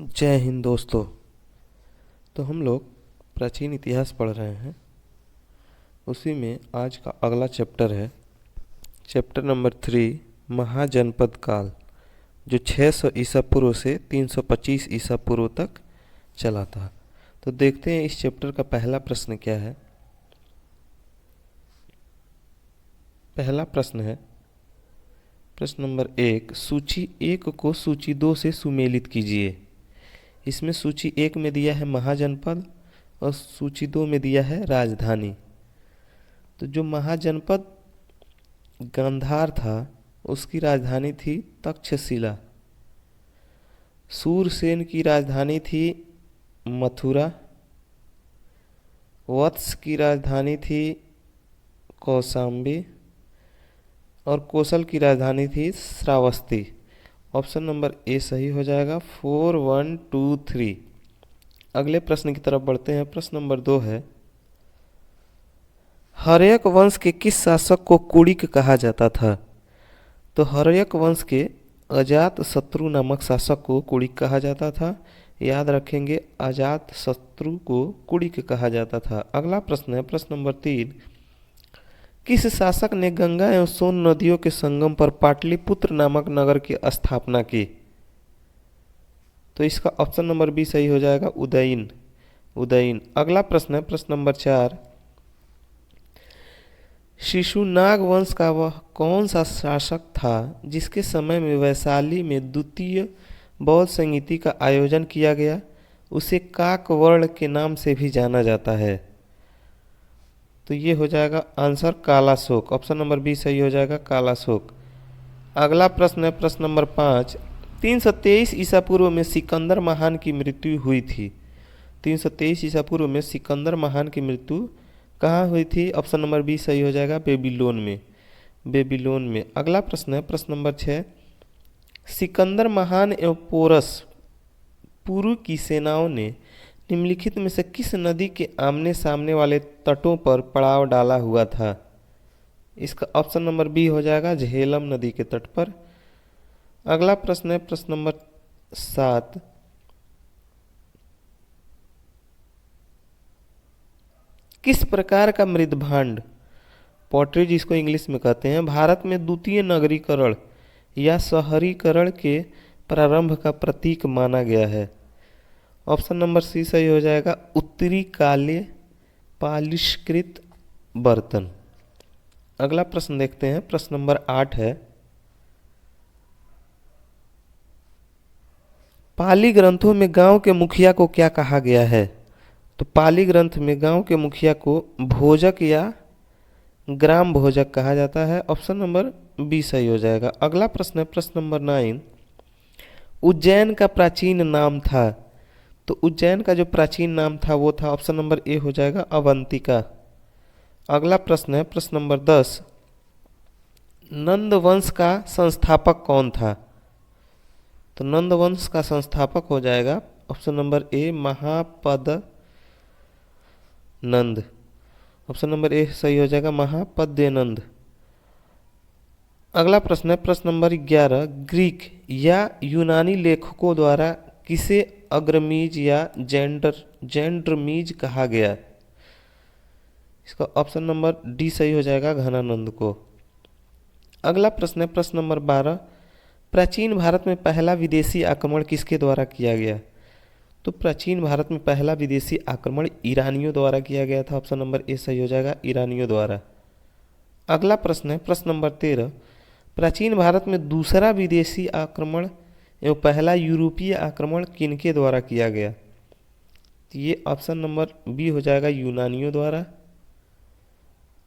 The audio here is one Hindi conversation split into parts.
जय हिंद दोस्तों। तो हम लोग प्राचीन इतिहास पढ़ रहे हैं। उसी में आज का अगला चैप्टर है चैप्टर नंबर 3 महाजनपद काल, जो 600 ईसा पूर्व से 325 ईसा पूर्व तक चला था। तो देखते हैं इस चैप्टर का पहला प्रश्न क्या है। पहला प्रश्न है प्रश्न नंबर 1, सूची 1 को सूची 2 से सुमेलित कीजिए। इसमें सूची 1 में दिया है महाजनपद और सूची 2 में दिया है राजधानी। तो जो महाजनपद गांधार था उसकी राजधानी थी तक्षशिला। सूरसेन की राजधानी थी मथुरा। वत्स की राजधानी थी कौशाम्बी और कौशल की राजधानी थी श्रावस्ती। ऑप्शन नंबर ए सही हो जाएगा। 4, 1, 2, 3। अगले प्रश्न की तरफ बढ़ते हैं। प्रश्न नंबर 2 है, हर्यक वंश के किस शासक को कुड़िक कहा जाता था? तो हर्यक वंश के अजात शत्रु नामक शासक को कुड़िक कहा जाता था। याद रखेंगे, अजात शत्रु को कुड़िक कहा जाता था। अगला प्रश्न है प्रश्न नंबर 3, किस शासक ने गंगा एवं सोन नदियों के संगम पर पाटलिपुत्र नामक नगर की स्थापना की? तो इसका ऑप्शन नंबर बी सही हो जाएगा, उदयन। अगला प्रश्न है प्रश्न नंबर 4, शिशुनाग वंश का वह कौन सा शासक था जिसके समय में वैशाली में द्वितीय बौद्ध संगीति का आयोजन किया गया? उसे काकवर्ण के नाम से भी जाना जाता है। तो ये हो जाएगा आंसर कालाशोक। ऑप्शन नंबर बी सही हो जाएगा, कालाशोक। अगला प्रश्न है प्रश्न नंबर 5, 323 ईसा पूर्व में सिकंदर महान की मृत्यु हुई थी। 323 ईसा पूर्व में सिकंदर महान की मृत्यु कहाँ हुई थी? ऑप्शन नंबर बी सही हो जाएगा, बेबीलोन में। अगला प्रश्न है प्रश्न नंबर 6, सिकंदर महान एवं पोरस पूर्व की सेनाओं ने निम्नलिखित में से किस नदी के आमने सामने वाले तटों पर पड़ाव डाला हुआ था? इसका ऑप्शन नंबर बी हो जाएगा, झेलम नदी के तट पर। अगला प्रश्न है प्रश्न नंबर 7, किस प्रकार का मृदभांड, पॉटरी जिसको इंग्लिश में कहते हैं, भारत में द्वितीय नगरीकरण या शहरीकरण के प्रारंभ का प्रतीक माना गया है? ऑप्शन नंबर सी सही हो जाएगा, उत्तरी काले पालिशकृत बर्तन। अगला प्रश्न देखते हैं प्रश्न नंबर 8 है, पाली ग्रंथों में गांव के मुखिया को क्या कहा गया है? तो पाली ग्रंथ में गांव के मुखिया को भोजक या ग्राम भोजक कहा जाता है। ऑप्शन नंबर बी सही हो जाएगा। अगला प्रश्न है प्रश्न नंबर 9, उज्जैन का प्राचीन नाम था। तो उज्जैन का जो प्राचीन नाम था वो था, ऑप्शन नंबर ए हो जाएगा, अवंतिका। अगला प्रश्न है प्रश्न नंबर 10, नंद वंश का संस्थापक कौन था? तो नंद वंश का संस्थापक हो जाएगा option number A, Mahapadma Nanda. Option number A सही हो जाएगा, महापद्य नंद। अगला प्रश्न है प्रश्न नंबर 11, ग्रीक या यूनानी लेखकों द्वारा किसे अग्रमीज या जेंड्रमीज कहा गया? इसका ऑप्शन नंबर डी सही हो जाएगा, घनानंद को। अगला प्रश्न है प्रश्न नंबर 12, प्राचीन भारत में पहला विदेशी आक्रमण किसके द्वारा किया गया? तो प्राचीन भारत में पहला विदेशी आक्रमण ईरानियों द्वारा किया गया था। ऑप्शन नंबर ए सही हो जाएगा, ईरानियों द्वारा। अगला प्रश्न है प्रश्न नंबर 13, प्राचीन भारत में दूसरा विदेशी आक्रमण एवं पहला यूरोपीय आक्रमण किनके द्वारा किया गया? तो ये ऑप्शन नंबर बी हो जाएगा, यूनानियों द्वारा।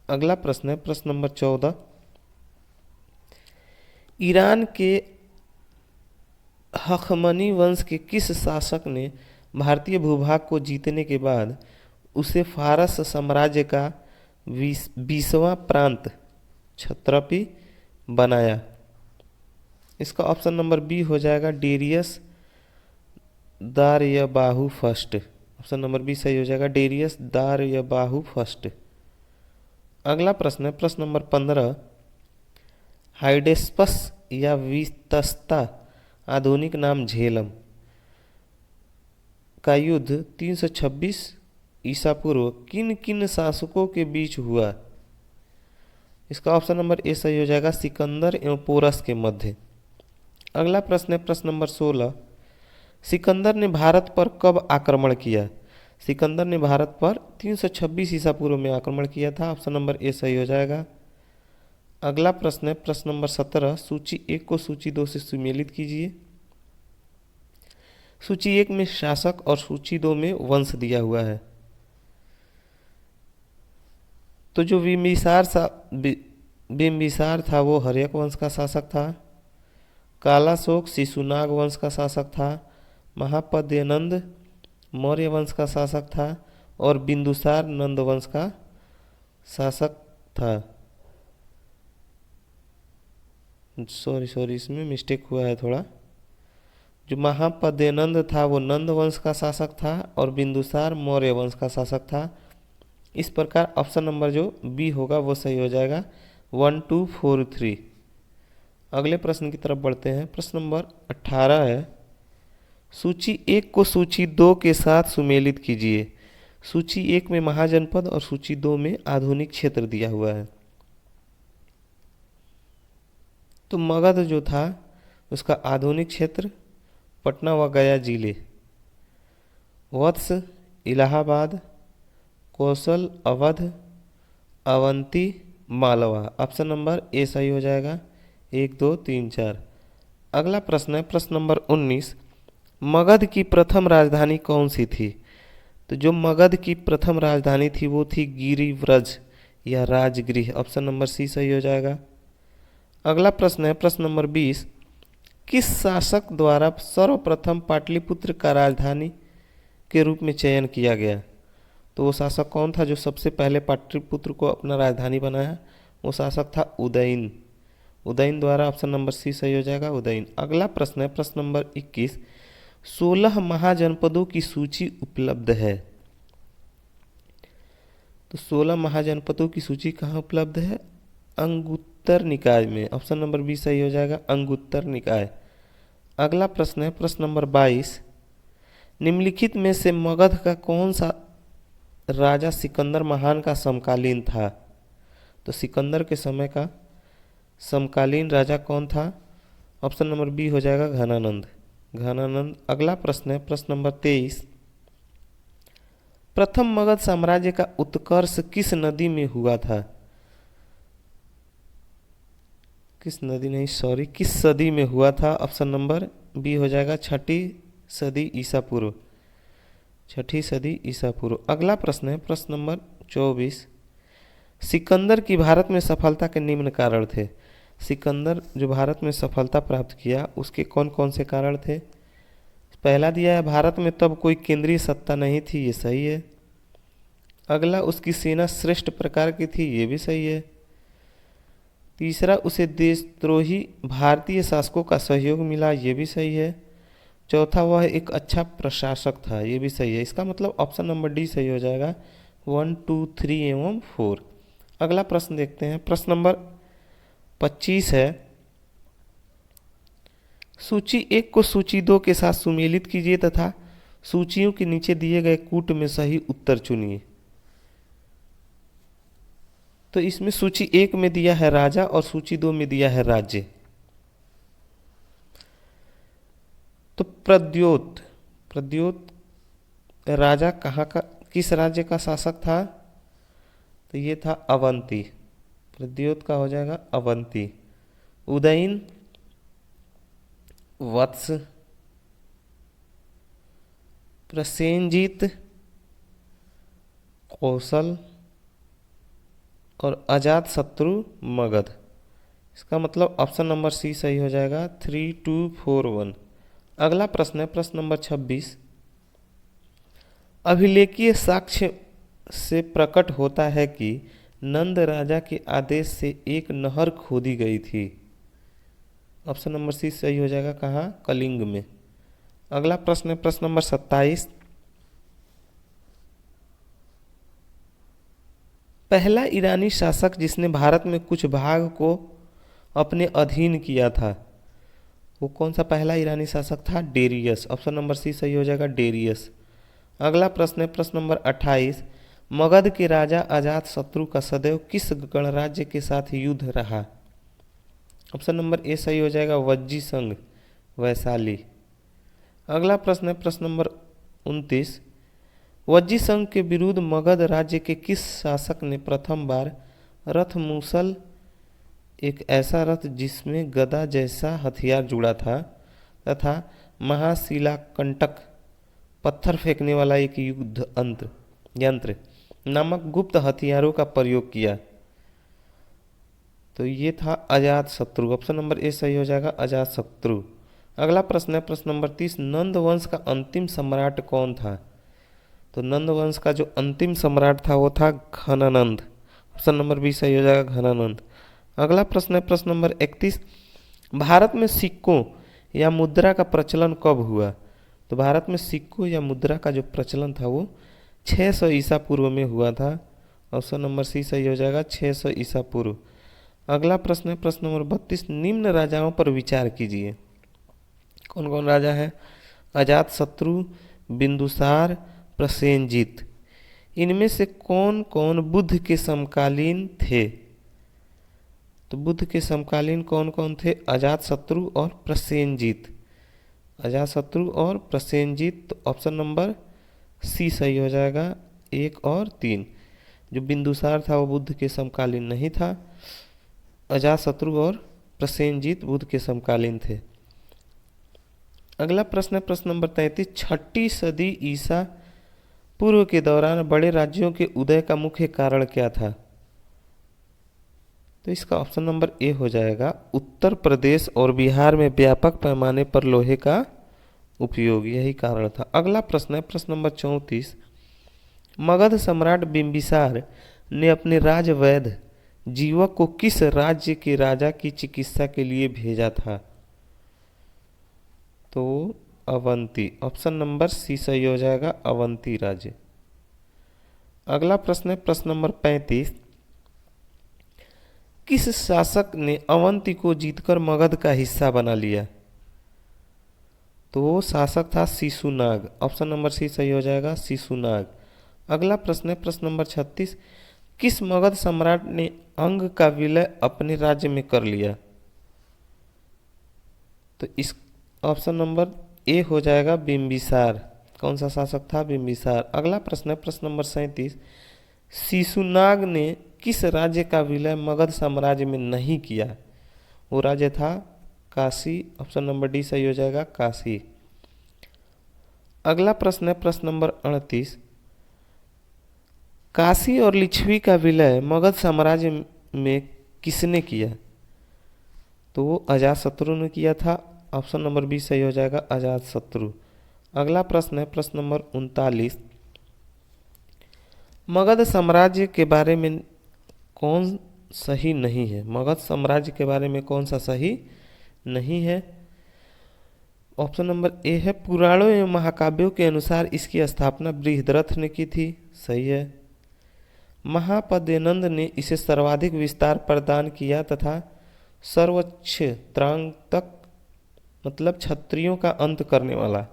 अगला प्रश्न है प्रश्न नंबर 14, ईरान के हखमनी वंश के किस शासक ने भारतीय भूभाग को जीतने के बाद उसे फारस साम्राज्य का 20वां प्रांत क्षत्रपी बनाया? इसका ऑप्शन नंबर बी हो जाएगा, Darius Darayavahu first. Option number B सही हो जाएगा, डेरियस दार्यबाहु फर्स्ट। अगला प्रश्न है प्रश्न नंबर 15, हाइडेस्पस या वितस्ता आधुनिक नाम झेलम। का युद्ध 326 ईसा पूर्व किन किन शासकों के बीच हुआ? इसका ऑप्शन नंबर ए सही हो जाएगा, सिकंदर एवं पोरस के मध्य। अगला प्रश्न है प्रश्न नंबर 16, सिकंदर ने भारत पर कब आक्रमण किया? सिकंदर ने भारत पर 326 ईसा पूर्व में आक्रमण किया था। ऑप्शन नंबर ए सही हो जाएगा। अगला प्रश्न है प्रश्न नंबर 17, सूची 1 को सूची 2 से सुमेलित कीजिए। सूची 1 में शासक और सूची 2 में वंश दिया हुआ है। तो जो बिम्बिसार था वो हर्यक वंश का शासक था। कालाशोक शिशुनाग वंश का शासक था। महापद्यनंद मौर्य वंश का शासक था और बिंदुसार नंद वंश का शासक था। सॉरी इसमें मिस्टेक हुआ है थोड़ा। जो महापद्यनंद था वो नंद वंश का शासक था और बिंदुसार मौर्य वंश का शासक था। इस प्रकार ऑप्शन नंबर जो बी होगा वो सही हो जाएगा। 1 2 4 3। अगले प्रश्न की तरफ बढ़ते हैं। प्रश्न नंबर 18 है, सूची 1 को सूची 2 के साथ सुमेलित कीजिए। सूची 1 में महाजनपद और सूची 2 में आधुनिक क्षेत्र दिया हुआ है। तो मगध जो था उसका आधुनिक क्षेत्र पटना व गया जिले, Vatsa Allahabad, Kosala Awadh, Avanti Malwa. Option number A सही हो जाएगा। 1 2 3 4। अगला प्रश्न है प्रश्न नंबर 19, मगध की प्रथम राजधानी कौन सी थी? तो जो मगध की प्रथम राजधानी थी वो थी गिरिव्रज या राजगृह। ऑप्शन नंबर सी सही हो जाएगा। अगला प्रश्न है प्रश्न नंबर 20, किस शासक द्वारा सर्वप्रथम पाटलिपुत्र का राजधानी के रूप में चयन किया गया? तो वो शासक कौन था जो सबसे पहले पाटलिपुत्र को अपना राजधानी बनाया? वो शासक था उदयन। उदयन द्वारा। ऑप्शन नंबर सी सही हो जाएगा, उदयन। अगला प्रश्न है प्रश्न नंबर 21, 16 महाजनपदों की सूची उपलब्ध है। तो 16 महाजनपदों की सूची कहाँ उपलब्ध है? अंगुत्तर निकाय में। ऑप्शन नंबर बी सही हो जाएगा, अंगुत्तर निकाय। अगला प्रश्न है प्रश्न नंबर 22, निम्नलिखित में से मगध का कौन सा राजा सिकंदर महान का समकालीन था? तो सिकंदर के समय का समकालीन राजा कौन था? ऑप्शन नंबर बी हो जाएगा, घनानंद। घनानंद। अगला प्रश्न है प्रश्न नंबर 23, प्रथम मगध साम्राज्य का उत्कर्ष किस नदी में हुआ था? किस सदी में हुआ था? ऑप्शन नंबर बी हो जाएगा, 6ठी सदी ईसा पूर्व। 6ठी सदी ईसा पूर्व। अगला प्रश्न है प्रश्न नंबर 24, सिकंदर की भारत में सफलता के निम्न कारण थे। सिकंदर जो भारत में सफलता प्राप्त किया उसके कौन कौन से कारण थे? पहला दिया है, भारत में तब कोई केंद्रीय सत्ता नहीं थी, ये सही है। अगला, उसकी सेना श्रेष्ठ प्रकार की थी, ये भी सही है। तीसरा, उसे देशद्रोही भारतीय शासकों का सहयोग मिला, ये भी सही है। चौथा, वह एक अच्छा प्रशासक था, ये भी सही है। इसका मतलब ऑप्शन नंबर डी सही हो जाएगा। 1 2 3 एवं 4। अगला प्रश्न देखते हैं। प्रश्न नंबर 25 है, सूची 1 को सूची 2 के साथ सुमेलित कीजिए तथा सूचियों के नीचे दिए गए कूट में सही उत्तर चुनिए। तो इसमें सूची 1 में दिया है राजा और सूची 2 में दिया है राज्य। तो प्रद्योत राजा कहाँ का, किस राज्य का शासक था? तो ये था अवंती। प्रद्योत का हो जाएगा अवंती। उदयन, वत्स, प्रसेनजीत, कौशल और अजात शत्रु मगध। इसका मतलब ऑप्शन नंबर सी सही हो जाएगा। 3 2 4 1। अगला प्रश्न है प्रश्न नंबर 26, अभिलेखीय साक्ष्य से प्रकट होता है कि नंद राजा के आदेश से एक नहर खोदी गई थी। ऑप्शन नंबर सी सही हो जाएगा, कहाँ? कलिंग में। अगला प्रश्न है प्रश्न नंबर 27, पहला ईरानी शासक जिसने भारत में कुछ भाग को अपने अधीन किया था, वो कौन सा पहला ईरानी शासक था? डेरियस। ऑप्शन नंबर सी सही हो जाएगा, डेरियस। अगला प्रश्न है प्रश्न नंबर 28। मगध के राजा अजातशत्रु का सदैव किस गणराज्य के साथ युद्ध रहा? ऑप्शन नंबर ए सही हो जाएगा, वज्जी संघ, वैशाली। अगला प्रश्न है प्रश्न नंबर 29। वज्जी संघ के विरुद्ध मगध राज्य के किस शासक ने प्रथम बार रथ मूसल, एक ऐसा रथ जिसमें गदा जैसा हथियार जुड़ा था, तथा महाशिलाकंटक, पत्थर फेंकने वाला एक युद्ध यंत्र नामक गुप्त हथियारों का प्रयोग किया? तो ये था अजातशत्रु। ऑप्शन नंबर ए सही हो जाएगा, अजातशत्रु। अगला प्रश्न है प्रश्न नंबर 30। नंद वंश का अंतिम सम्राट कौन था? तो नंद वंश का जो अंतिम सम्राट था वो था घनानंद। ऑप्शन नंबर बी सही हो जाएगा, घनानंद। अगला प्रश्न है प्रश्न नंबर 31। भारत में सिक्कों या मुद्रा का प्रचलन कब हुआ? तो भारत में सिक्कों या मुद्रा का जो प्रचलन था वो 600 ईसा पूर्व में हुआ था। ऑप्शन नंबर सी सही हो जाएगा, 600 ईसा पूर्व। अगला प्रश्न है प्रश्न नंबर 32। निम्न राजाओं पर विचार कीजिए। कौन कौन राजा है? अजातशत्रु, बिंदुसार, प्रसेनजीत। इनमें से कौन कौन बुद्ध के समकालीन थे? तो बुद्ध के समकालीन कौन कौन थे? अजातशत्रु और प्रसेनजीत। अजातशत्रु और प्रसेनजीत। तो ऑप्शन नंबर सी सही हो जाएगा, 1 और 3। जो बिंदुसार था वो बुद्ध के समकालीन नहीं था। अजातशत्रु और प्रसेनजीत बुद्ध के समकालीन थे। अगला प्रश्न है प्रश्न नंबर 33। 6ठी सदी ईसा पूर्व के दौरान बड़े राज्यों के उदय का मुख्य कारण क्या था? तो इसका ऑप्शन नंबर ए हो जाएगा, उत्तर प्रदेश और बिहार में व्यापक पैमाने पर लोहे का उपयोग, यही कारण था। अगला प्रश्न है प्रश्न नंबर 34। मगध सम्राट बिंबिसार ने अपने राजवैद्य जीवक को किस राज्य के राजा की चिकित्सा के लिए भेजा था? तो अवंती। ऑप्शन नंबर सी सही हो जाएगा, अवंती राज्य। अगला प्रश्न है प्रश्न नंबर 35। किस शासक ने अवंती को जीतकर मगध का हिस्सा बना लिया? तो वो शासक था शिशुनाग। ऑप्शन नंबर सी सही हो जाएगा, शिशुनाग। अगला प्रश्न है प्रश्न नंबर 36। किस मगध सम्राट ने अंग का विलय अपने राज्य में कर लिया? तो इस ऑप्शन नंबर ए हो जाएगा, बिंबिसार। कौन सा शासक था? बिंबिसार। अगला प्रश्न है प्रश्न नंबर 37। शिशुनाग ने किस राज्य का विलय मगध साम्राज्य में नहीं किया? वो राज्य था काशी। ऑप्शन नंबर डी सही हो जाएगा, काशी। अगला प्रश्न है प्रश्न नंबर 38। काशी और लिच्छवी का विलय मगध साम्राज्य में किसने किया? तो वो अजातशत्रु ने किया था। ऑप्शन नंबर बी सही हो जाएगा, अजातशत्रु। अगला प्रश्न है प्रश्न नंबर 39। मगध साम्राज्य के बारे में कौन सही नहीं है? मगध साम्राज्य के बारे में कौन सा सही नहीं है? ऑप्शन नंबर ए है, पुराणों एवं महाकाव्यों के अनुसार इसकी स्थापना बृहद्रथ ने की थी, सही है। महापद्यनंद ने इसे सर्वाधिक विस्तार प्रदान किया तथा सर्वक्षत्रांतक मतलब क्षत्रियों का अंत करने वाला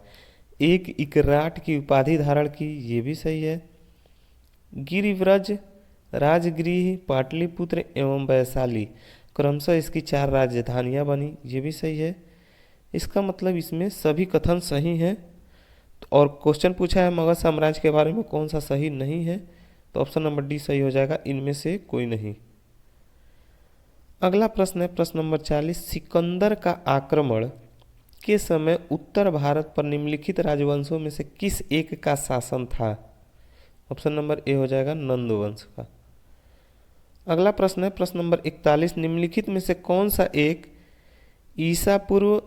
एक इकराट की उपाधि धारण की, ये भी सही है। गिरिव्रज, राजगृह, पाटलिपुत्र एवं वैशाली क्रमशः इसकी 4 राजधानियां बनी, ये भी सही है। इसका मतलब इसमें सभी कथन सही हैं। और क्वेश्चन पूछा है मगध साम्राज्य के बारे में कौन सा सही नहीं है? तो ऑप्शन नंबर डी सही हो जाएगा, इनमें से कोई नहीं। अगला प्रश्न है प्रश्न नंबर 40। सिकंदर का आक्रमण के समय उत्तर भारत पर निम्नलिखित राजवंशों में से किस एक का शासन था? ऑप्शन नंबर ए हो जाएगा, नंद वंश का। अगला प्रश्न है प्रश्न नंबर 41। निम्नलिखित में से कौन सा एक ईसा पूर्व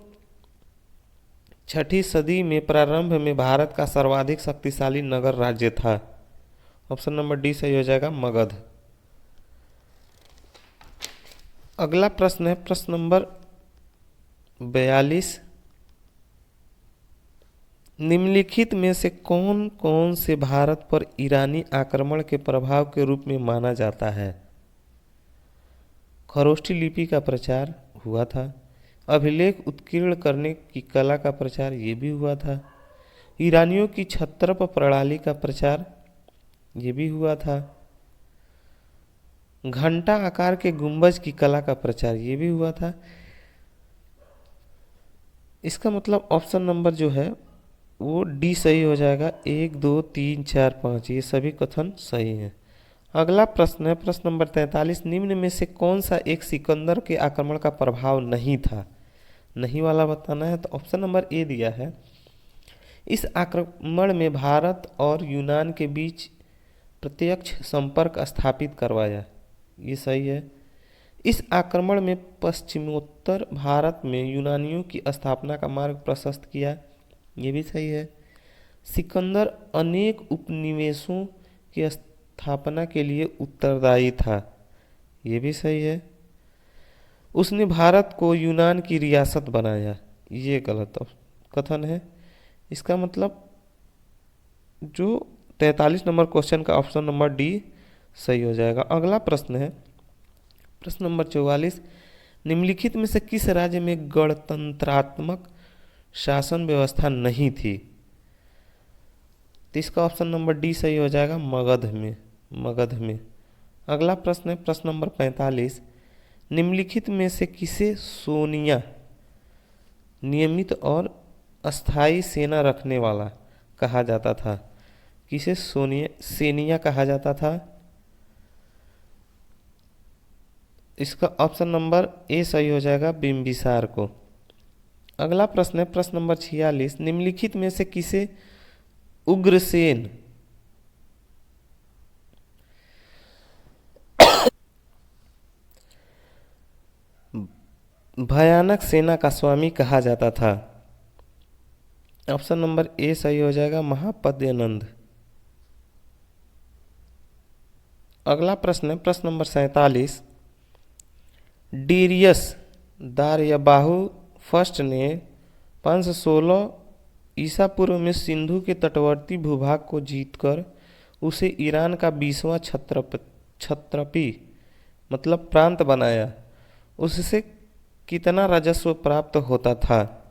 6ठी सदी में प्रारंभ में भारत का सर्वाधिक शक्तिशाली नगर राज्य था? ऑप्शन नंबर डी सही हो जाएगा, मगध। अगला प्रश्न है प्रश्न नंबर 42। निम्नलिखित में से कौन कौन से भारत पर ईरानी आक्रमण के प्रभाव के रूप में माना जाता है? खरोष्ठी लिपि का प्रचार हुआ था। अभिलेख उत्कीर्ण करने की कला का प्रचार ये भी हुआ था। ईरानियों की क्षत्रप प्रणाली का प्रचार, ये भी हुआ था। घंटा आकार के गुंबज की कला का प्रचार, ये भी हुआ था। इसका मतलब ऑप्शन नंबर जो है वो डी सही हो जाएगा। 1 2 3 4 5 ये सभी कथन सही हैं। अगला प्रश्न है प्रश्न नंबर 43। निम्न में से कौन सा एक सिकंदर के आक्रमण का प्रभाव नहीं था? नहीं वाला बताना है। तो ऑप्शन नंबर ए दिया है, इस आक्रमण में भारत और यूनान के बीच प्रत्यक्ष संपर्क स्थापित करवाया, ये सही है। इस आक्रमण में पश्चिमोत्तर भारत में यूनानियों की स्थापना का मार्ग प्रशस्त किया, ये भी सही है। सिकंदर अनेक उपनिवेशों की स्थापना के लिए उत्तरदायी था, ये भी सही है। उसने भारत को यूनान की रियासत बनाया, ये गलत कथन है। इसका मतलब जो 43 नंबर क्वेश्चन का ऑप्शन नंबर डी सही हो जाएगा। अगला प्रश्न है प्रश्न नंबर 44। निम्नलिखित में से किस राज्य में गणतंत्रात्मक शासन व्यवस्था नहीं थी? तो इसका ऑप्शन नंबर डी सही हो जाएगा, मगध में। मगध में। अगला प्रश्न है प्रश्न नंबर 45। निम्नलिखित में से किसे सोनिया नियमित और अस्थाई सेना रखने वाला कहा जाता था? किसे सोनिया सेनिया कहा जाता था? इसका ऑप्शन नंबर ए सही हो जाएगा, बिम्बिसार को। अगला प्रश्न है प्रश्न नंबर 46। निम्नलिखित में से किसे उग्रसेन भयानक सेना का स्वामी कहा जाता था? ऑप्शन नंबर ए सही हो जाएगा, महापद्यनंद। अगला प्रश्न है प्रश्न नंबर 47। डेरियस दार्याबाहु फर्स्ट ने 516 ईसा पूर्व में सिंधु के तटवर्ती भूभाग को जीतकर उसे ईरान का 20वां क्षत्रपी मतलब प्रांत बनाया। उससे कितना राजस्व प्राप्त होता था?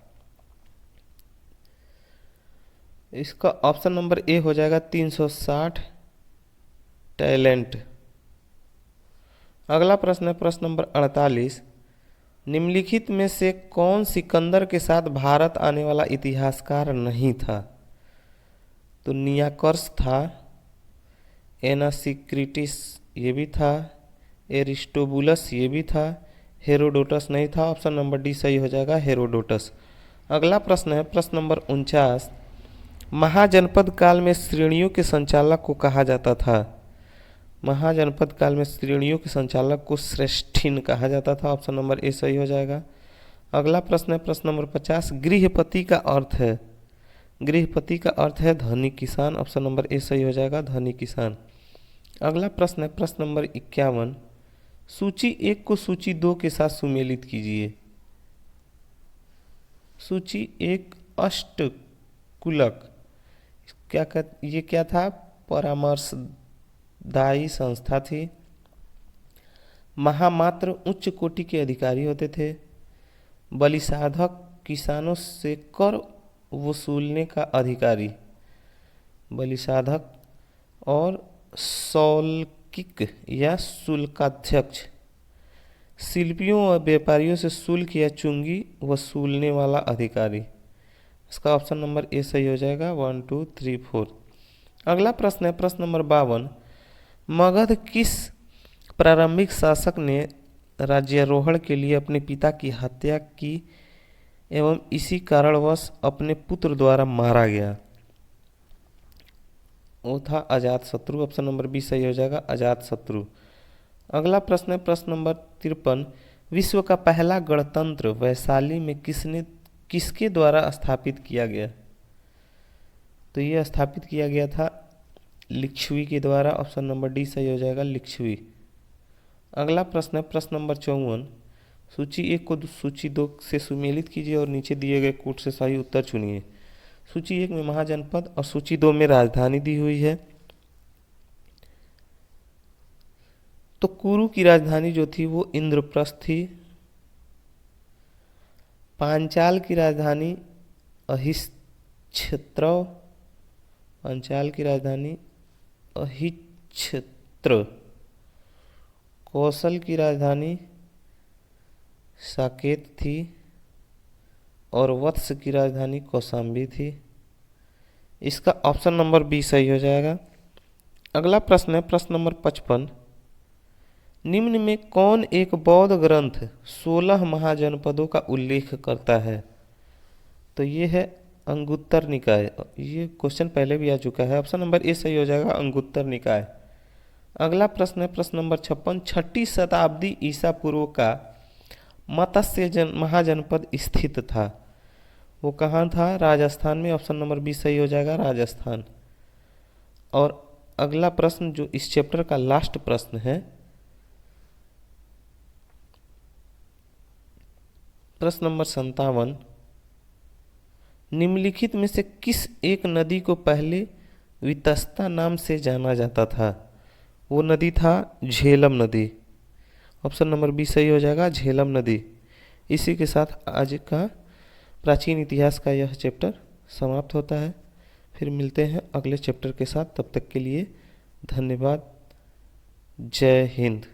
इसका ऑप्शन नंबर ए हो जाएगा, 360 टैलेंट। अगला प्रश्न है प्रश्न नंबर 48। निम्नलिखित में से कौन सिकंदर के साथ भारत आने वाला इतिहासकार नहीं था? तो नियाकर्स था, एनासिक्रिटिस ये भी था, एरिस्टोबुलस ये भी था, हेरोडोटस नहीं था। ऑप्शन नंबर डी सही हो जाएगा, हेरोडोटस। अगला प्रश्न है प्रश्न नंबर 49। महाजनपद काल में श्रेणियों के संचालक को कहा जाता था? महाजनपद काल में श्रेणियों के संचालक को श्रेष्ठिन कहा जाता था। ऑप्शन नंबर ए सही हो जाएगा। अगला प्रश्न है प्रश्न नंबर 50। गृहपति का अर्थ है, गृहपति का अर्थ है धनी किसान। ऑप्शन नंबर ए सही हो जाएगा, धनी किसान। अगला प्रश्न है प्रश्न नंबर 51। सूची 1 को सूची 2 के साथ सुमेलित कीजिए। सूची 1 अष्टकुलक ये क्या था? परामर्शदायी संस्था थी। महामात्र उच्च कोटि के अधिकारी होते थे। बलिसाधक किसानों से कर वसूलने का अधिकारी, बलिसाधक। और सौल्किक या शुल्काध्यक्ष, शिल्पियों और व्यापारियों से शुल्क या चुंगी वसूलने वाला अधिकारी। इसका ऑप्शन नंबर ए सही हो जाएगा, 1 2 3 4। अगला प्रश्न है प्रश्न नंबर 52। मगध किस प्रारंभिक शासक ने राज्यारोहण के लिए अपने पिता की हत्या की एवं इसी कारणवश अपने पुत्र द्वारा मारा गया? वो था अजातशत्रु। ऑप्शन नंबर बी सही हो जाएगा, अजातशत्रु। अगला प्रश्न है प्रश्न नंबर 53। विश्व का पहला गणतंत्र वैशाली में किसके द्वारा स्थापित किया गया? तो ये स्थापित किया गया था लिच्छवी के द्वारा। ऑप्शन नंबर डी सही हो जाएगा, लिच्छवी। अगला प्रश्न है प्रश्न नंबर 54। सूची 1 को सूची 2 से सुमेलित कीजिए और नीचे दिए गए कोड से सही उत्तर चुनिए। सूची 1 में महाजनपद और सूची 2 में राजधानी दी हुई है। तो कुरु की राजधानी जो थी वो इंद्रप्रस्थ थी। पांचाल की राजधानी अहिच्छत्रौ, अंचाल की राजधानी अहिच्छत्र, कौशल की राजधानी साकेत थी और वत्स की राजधानी कौशाम्बी थी। इसका ऑप्शन नंबर बी सही हो जाएगा। अगला प्रश्न है प्रश्न नंबर 55। निम्न में कौन एक बौद्ध ग्रंथ 16 महाजनपदों का उल्लेख करता है? तो ये है अंगुत्तर निकाय। ये क्वेश्चन पहले भी आ चुका है। ऑप्शन नंबर ए सही हो जाएगा, अंगुत्तर निकाय। अगला प्रश्न है प्रश्न नंबर 56। 6ठी शताब्दी ईसा पूर्व का मत्स्य महाजनपद स्थित था, वो कहाँ था? राजस्थान में। ऑप्शन नंबर बी सही हो जाएगा, राजस्थान। और अगला प्रश्न जो इस चैप्टर का लास्ट प्रश्न है, प्रश्न नंबर 57। निम्नलिखित में से किस एक नदी को पहले वितस्ता नाम से जाना जाता था? वो नदी था झेलम नदी। ऑप्शन नंबर बी सही हो जाएगा, झेलम नदी। इसी के साथ आज का प्राचीन इतिहास का यह चैप्टर समाप्त होता है। फिर मिलते हैं अगले चैप्टर के साथ। तब तक के लिए धन्यवाद। जय हिंद।